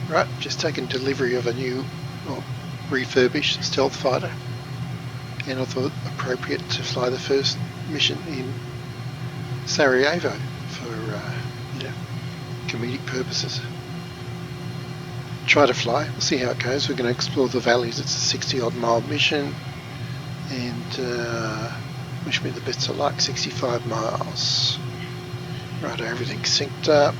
Right, just taken delivery of a new, well, refurbished stealth fighter, and I thought appropriate to fly the first mission in Sarajevo for comedic purposes. Try to fly, we'll see how it goes. We're going to explore the valleys. It's a 60 odd mile mission, and wish me the best of luck. 65 miles. Right, everything's synced up.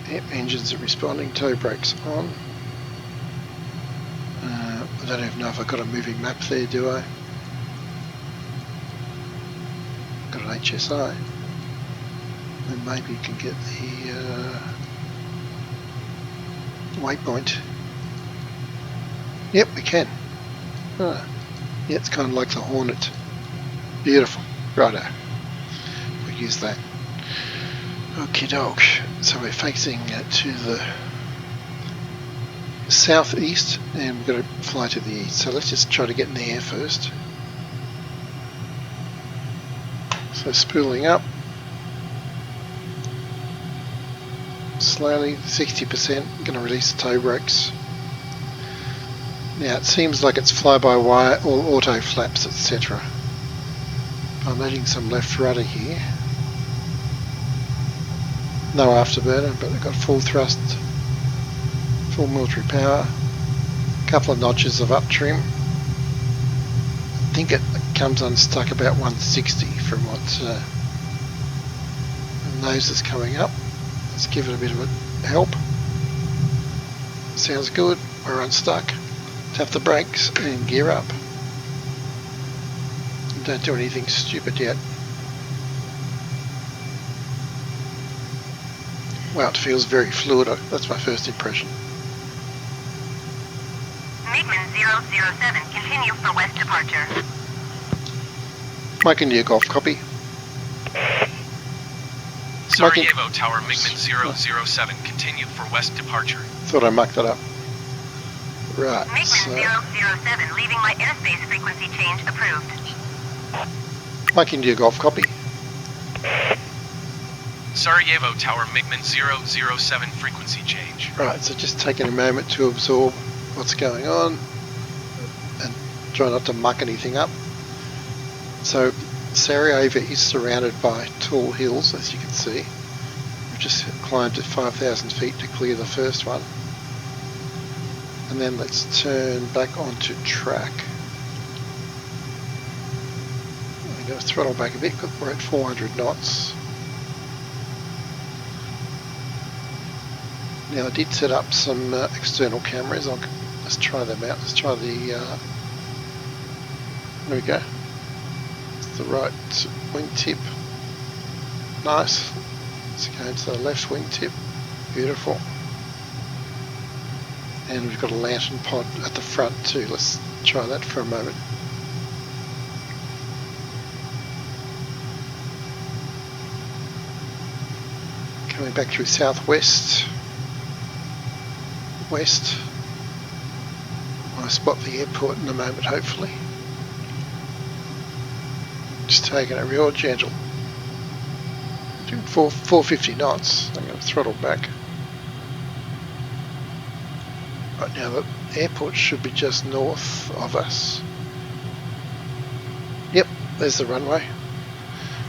Yep, engines are responding, tow brakes on. I don't even know if I've got a moving map there, do I? Got an HSI. And maybe you can get the waypoint. Yep, we can. Yeah, it's kind of like the Hornet. Beautiful. Righto. We'll use that. Okie doke. So we're facing to the southeast, and we're going to fly to the east. So let's just try to get in the air first. So spooling up. Slowly, 60%. I'm going to release the tow brakes. Now it seems like it's fly-by-wire, all auto flaps, etc. I'm adding some left rudder here. No afterburner, but I've got full thrust, full military power, a couple of notches of up trim. I think it comes unstuck about 160 from what the nose is coming up. Let's give it a bit of a help. Sounds good. We're unstuck. Tap the brakes and gear up. Don't do anything stupid yet. Wow, it feels very fluid. That's my first impression. MiGMan 007, continue for west departure. Mike India Golf, copy. Sarajevo Tower, MiGMan 007, continue for west departure. Thought I mucked that up. Right, MiGMan so 007, leaving my airspace frequency change approved. Mike India Golf, copy. Sarajevo Tower, MiGMan 007, frequency change. Right, so just taking a moment to absorb what's going on and try not to muck anything up. So Sarajevo is surrounded by tall hills, as you can see. We've just climbed to 5,000 feet to clear the first one. And then let's turn back onto track. I'm going to throttle back a bit because we're at 400 knots. Now I did set up some external cameras. Let's try them out. Let's try the, there we go. It's the right wingtip. Nice. Let's go to the left wingtip. Beautiful. And we've got a lantern pod at the front too. Let's try that for a moment. Coming back through southwest. West. I'll spot the airport in a moment, hopefully. Just taking it real gentle. Doing 450 knots. I'm going to throttle back. Right now the airport should be just north of us. Yep, there's the runway.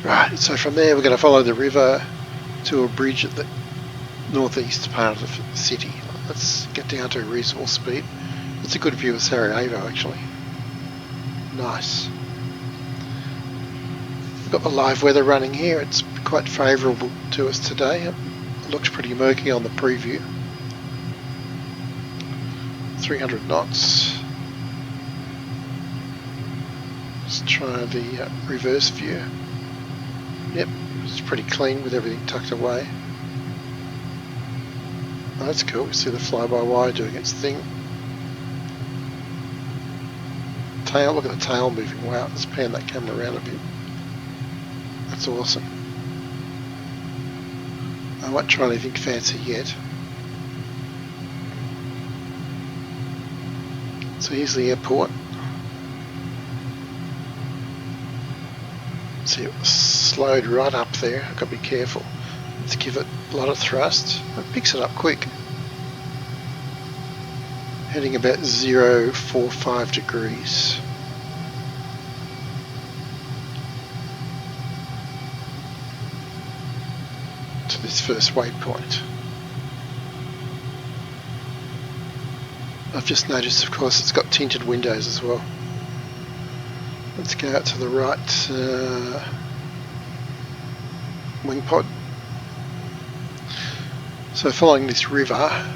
Right, so from there we're going to follow the river to a bridge at the northeast part of the city. Let's get down to a reasonable speed. It's a good view of Sarajevo actually. Nice. We've got the live weather running here. It's quite favourable to us today. It looks pretty murky on the preview. 300 knots. Let's try the reverse view. Yep, it's pretty clean with everything tucked away. Oh, that's cool. We see the fly-by-wire doing its thing. Tail, look at the tail moving. Wow, let's pan that camera around a bit. That's awesome. I won't try anything fancy yet. So here's the airport. See, it was slowed right up there. I've got to be careful. Let's give it a lot of thrust. It picks it up quick. Heading about 045 degrees. To this first waypoint. I've just noticed, of course, it's got tinted windows as well. Let's go out to the right wing pod. So following this river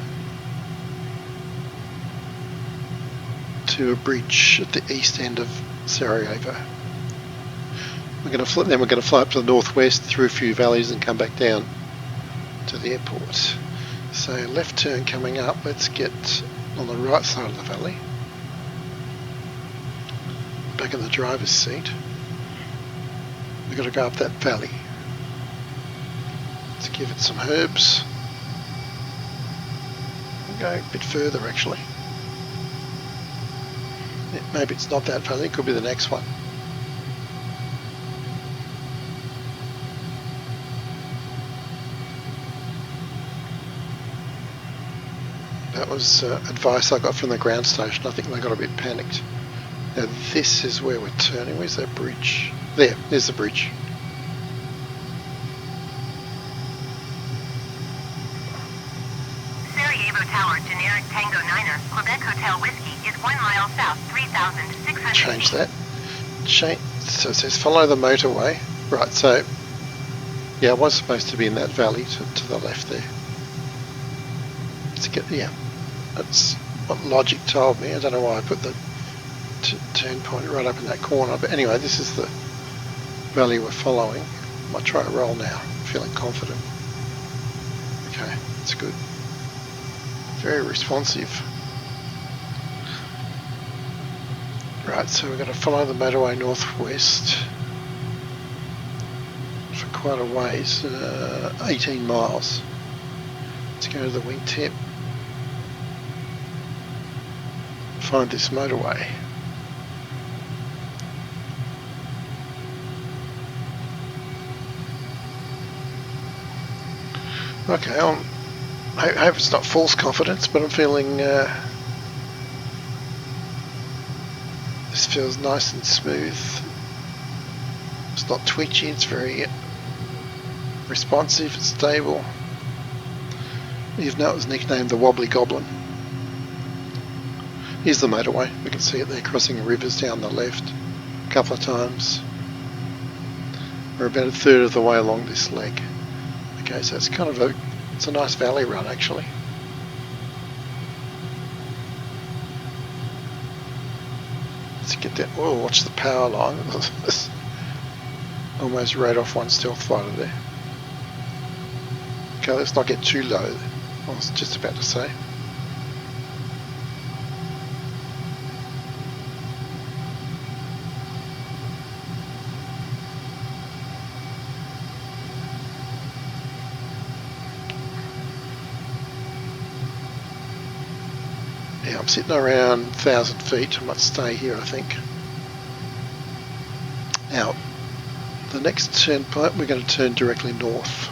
to a bridge at the east end of Sarajevo. We're going to fly up to the northwest through a few valleys and come back down to the airport. So left turn coming up. Let's get on the right side of the valley. Back in the driver's seat. We've got to go up that valley. Let's give it some herbs. We'll go a bit further actually. Maybe it's not that valley, it could be the next one. That was advice I got from the ground station. I think they got a bit panicked. Now this is where we're turning. Where's that bridge? There's the bridge. Sarajevo Tower, generic Tango 9er, Quebec Hotel Whiskey, is 1 mile south, 3,600 Change feet. that. So it says follow the motorway. Right, so yeah, I was supposed to be in that valley to the left there. Yeah, that's what logic told me. I don't know why I put the turn point right up in that corner, but anyway, this is the valley we're following. I might try a roll now. I'm feeling confident. Okay, that's good. Very responsive. Right, so we're going to follow the motorway northwest for quite a ways, 18 miles. Let's go to the wingtip. Find this motorway. Okay, I hope it's not false confidence, but I'm feeling this feels nice and smooth. It's not twitchy, it's very responsive, it's stable. Even though it was nicknamed the Wobbly Goblin. Here's the motorway. We can see it there crossing rivers down the left a couple of times. We're about a third of the way along this leg. Okay, so it's kind of it's a nice valley run actually. Let's get that. Oh, watch the power line. Almost rode off one stealth fighter there. Okay, let's not get too low. I was just about to say. Yeah, I'm sitting around 1,000 feet. I might stay here, I think. Now, the next turn point, we're going to turn directly north.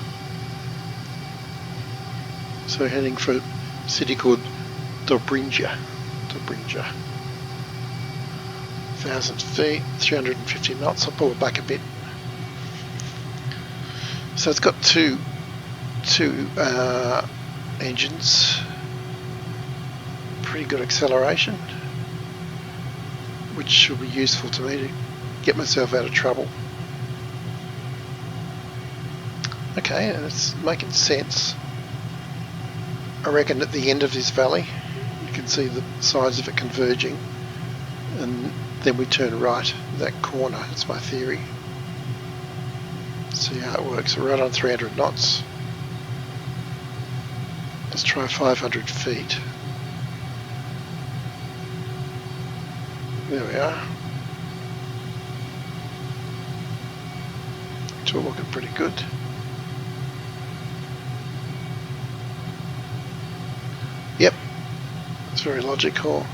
So we're heading for a city called Dobrinja. 1,000 feet, 350 knots. I'll pull it back a bit. So it's got two engines. Pretty good acceleration, which should be useful to me to get myself out of trouble. Okay, and it's making sense. I reckon at the end of this valley you can see the sides of it converging, and then we turn right that corner. That's my theory. See how it works. We're right on 300 knots. Let's try 500 feet. There we are. It's all looking pretty good. Yep, it's very logical.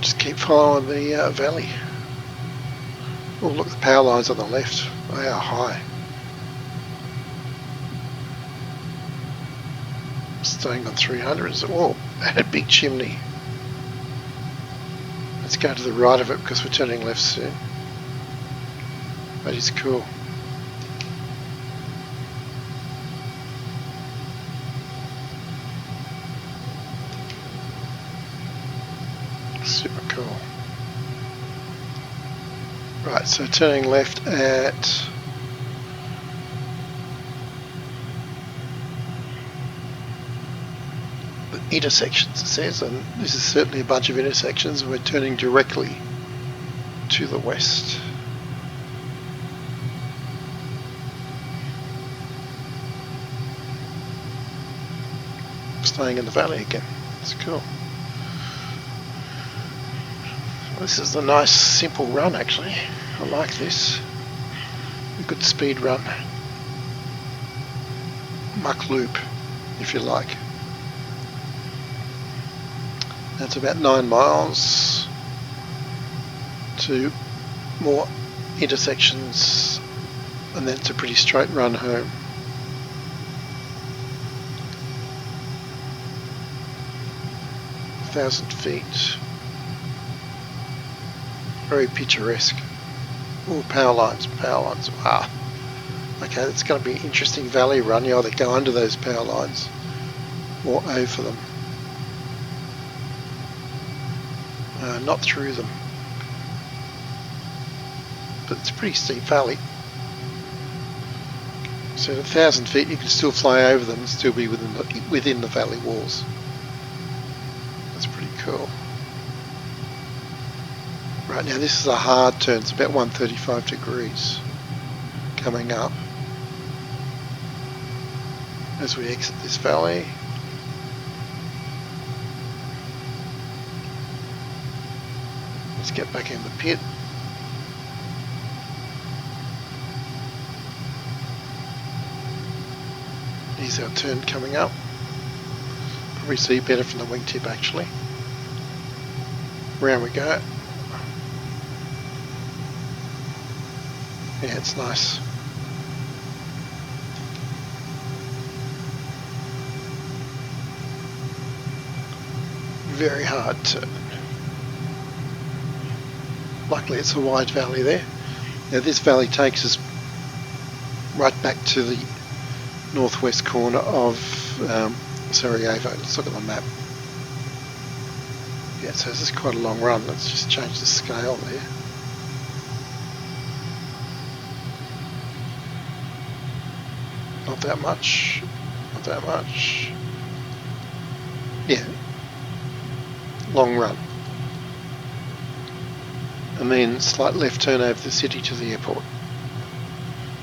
Just keep following the valley. Oh look, the power lines on the left, they are high. Staying on 300s. Oh, and a big chimney. Let's go to the right of it because we're turning left soon. That is cool. Super cool. Right, so turning left at the intersections, it says, and this is certainly a bunch of intersections. We're turning directly to the west. Staying in the valley again. It's cool. This is a nice simple run actually. I like this. A good speed run. Muck loop, if you like. That's about 9 miles to more intersections, and then it's a pretty straight run home. Thousand feet. Very picturesque. Oh, power lines, wow. Okay, it's going to be an interesting valley run. You either go under those power lines or over them. Not through them. But it's a pretty steep valley. So at 1,000 feet you can still fly over them and still be within the valley walls. That's pretty cool. Right, now this is a hard turn. It's about 135 degrees coming up as we exit this valley. Let's get back in the pit. Here's our turn coming up. Probably see better from the wingtip actually. Round we go. Yeah, it's nice. Very hard turn. Luckily it's a wide valley there. Now this valley takes us right back to the northwest corner of Sarajevo. Let's look at the map. Yeah, so this is quite a long run. Let's just change the scale there. Not that much. Not that much. Yeah. Long run. And then slight left turn over the city to the airport.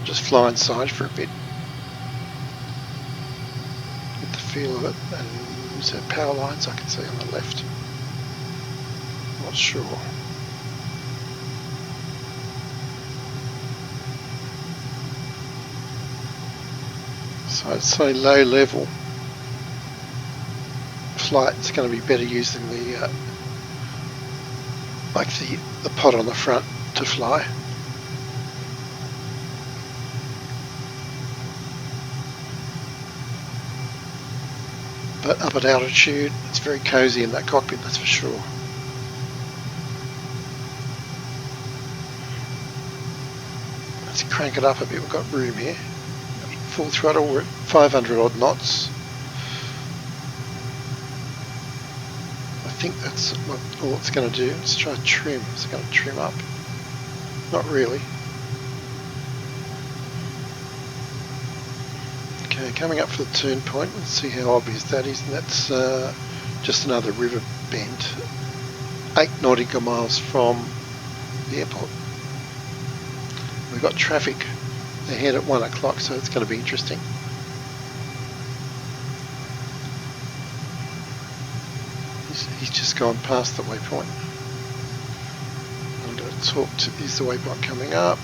Just fly inside for a bit. Get the feel of it. And is there power lines I can see on the left? Not sure. So I'd say low level flight is going to be better using the like the pod on the front to fly. But up at altitude, it's very cozy in that cockpit, that's for sure. Let's crank it up a bit, we've got room here. Full throttle, we're at 500 odd knots. I think that's what all it's going to do. Let's try trim. It's going to trim up. Not really. Okay, coming up for the turn point. Let's see how obvious that is. And that's just another river bend. 8 nautical miles from the airport. We've got traffic ahead at 1 o'clock, so it's going to be interesting. He's just gone past the waypoint. I'm going to talk to, is the waypoint coming up?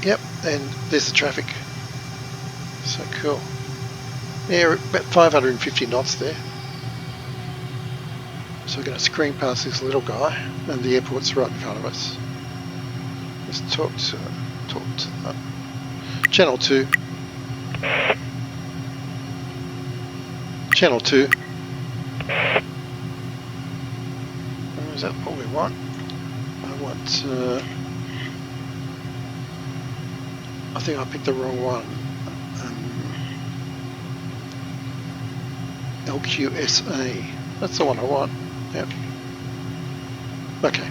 Yep, and there's the traffic. So cool. Yeah, about 550 knots there. So we're going to screen past this little guy, and the airport's right in front of us. Let's talk to Channel 2. Channel 2. Is that what we want? I want, I think I picked the wrong one. LQSA. That's the one I want. Yep. Okay.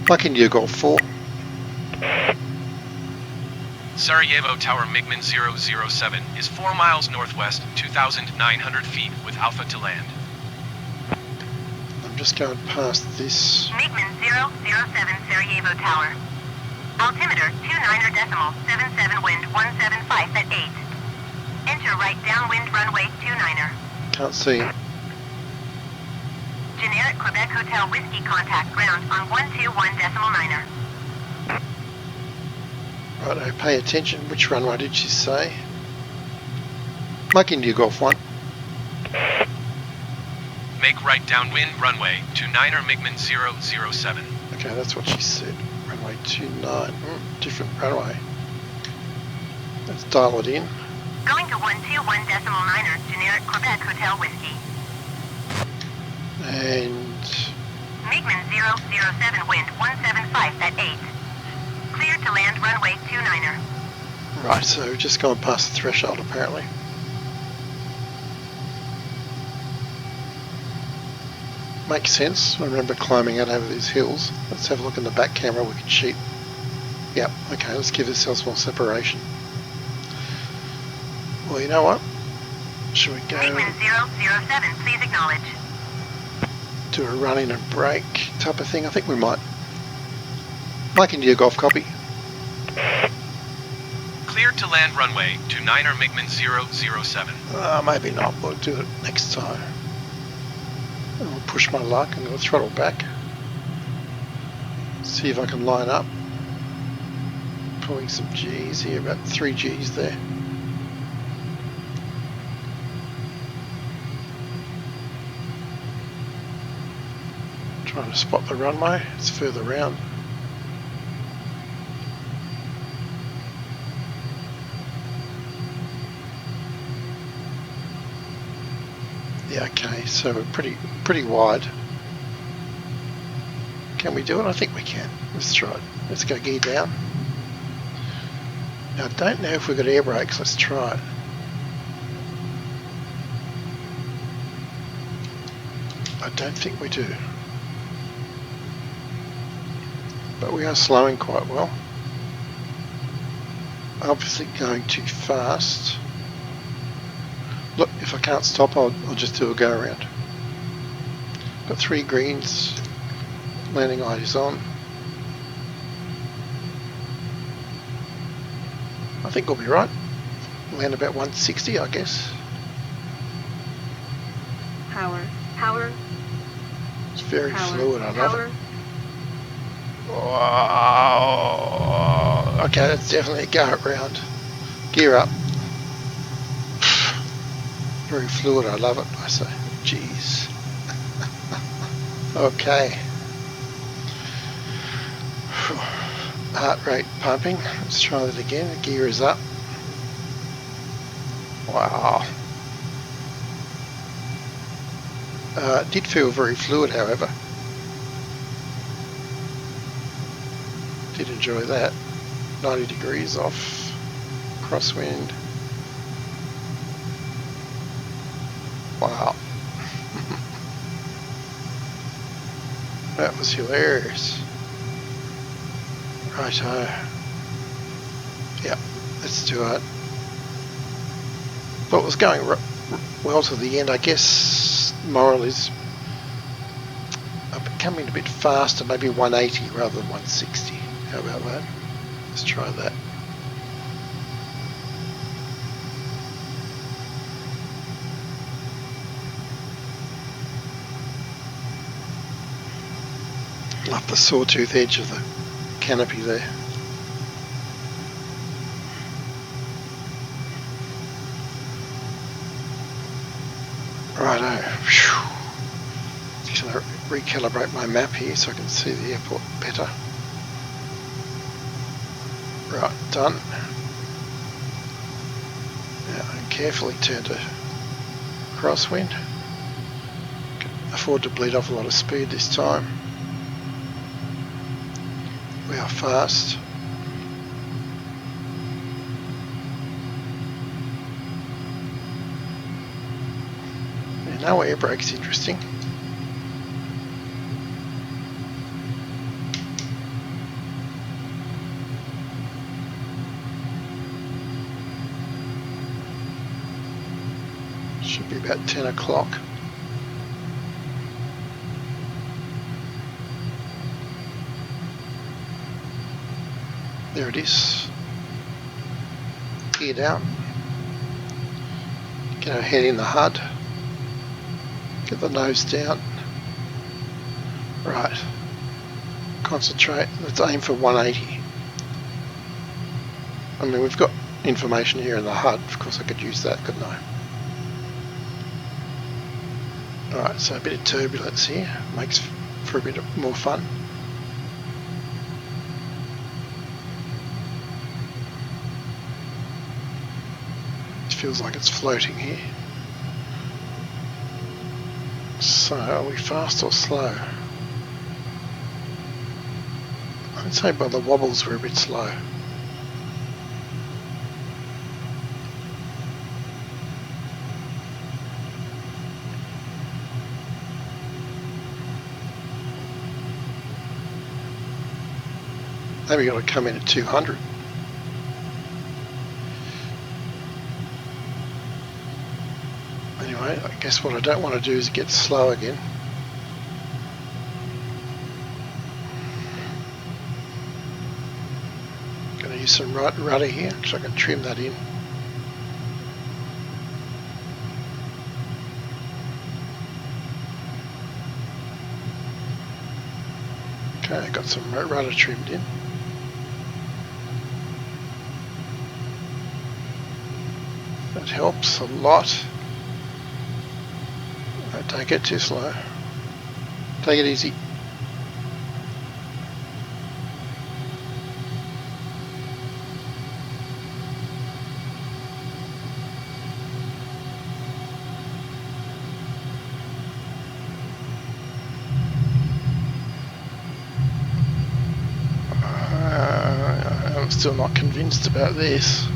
Mike India Golf 4. Sarajevo Tower MiGMan 007 is 4 miles northwest, 2,900 feet with Alpha to land. I'm just going past this. MiGMan 007 Sarajevo Tower. Altimeter 29.77, wind 175 at 8. Enter right downwind runway 29er. Can't see. Generic Quebec Hotel Whiskey contact ground on 121.9er. Righto, pay attention. Which runway did she say? Mike India Golf 1. Make right downwind runway 29er MiGMan 007. Okay, that's what she said. Runway 29. Different runway. Let's dial it in. Going to 121.9er, generic Quebec Hotel Whiskey. And MiGMan 007, wind 175 at 8. Clear to land runway 29er. right, so we've just gone past the threshold apparently. Makes sense. I remember climbing out over these hills. Let's have a look in the back camera. We can cheat. Yep, okay, let's give ourselves more separation. Well, you know what? Should we go MiGMan 007, please acknowledge. do a run in and break type of thing? I think we might. Mike India Golf copy. Clear to land runway 29er MiGMan 007. Maybe not. We'll do it next time. I'll push my luck. I'm going to throttle back. See if I can line up. Pulling some G's here, about 3 G's there. Trying to spot the runway. It's further round. Yeah, okay, so we're pretty wide. Can we do it? I think we can. Let's try it. Let's go gear down. Now I don't know if we've got air brakes. Let's try it. I don't think we do. But we are slowing quite well. Obviously going too fast. Look, if I can't stop, I'll just do a go around. Got 3 greens. Landing light is on. I think we'll be right. Land about 160, I guess. Power. It's very Power. fluid, I love it. Power. Wow. Okay, that's definitely a go around. Gear up. Very fluid, I love it, I say. Jeez. Okay. Heart rate pumping. Let's try that again. The gear is up. Wow. It did feel very fluid, however. Did enjoy that. 90 degrees off. Crosswind. Wow. That was hilarious. Righto. Yep, let's do it. Well, it was going well to the end. I guess moral is I'm becoming a bit faster, maybe 180 rather than 160. How about that? Let's try that. Love the sawtooth edge of the canopy there. Just going to recalibrate my map here so I can see the airport better. Right, done. Now carefully turn to crosswind. Can afford to bleed off a lot of speed this time. We are fast. Yeah, no air brake's interesting. Should be about 10 o'clock. There it is. Gear down. Get our head in the HUD. Get the nose down. Right. Concentrate. Let's aim for 180. I mean, we've got information here in the HUD. Of course I could use that, couldn't I? Alright, so a bit of turbulence here. Makes for a bit more fun. Feels like it's floating here. So, are we fast or slow? I'd say by the wobbles we're a bit slow. Maybe got to come in at 200. Anyway, I guess what I don't want to do is get slow again. Going to use some rudder here, so I can trim that in. Okay, I got some rudder trimmed in. That helps a lot. Don't get too slow. Take it easy. I'm still not convinced about this.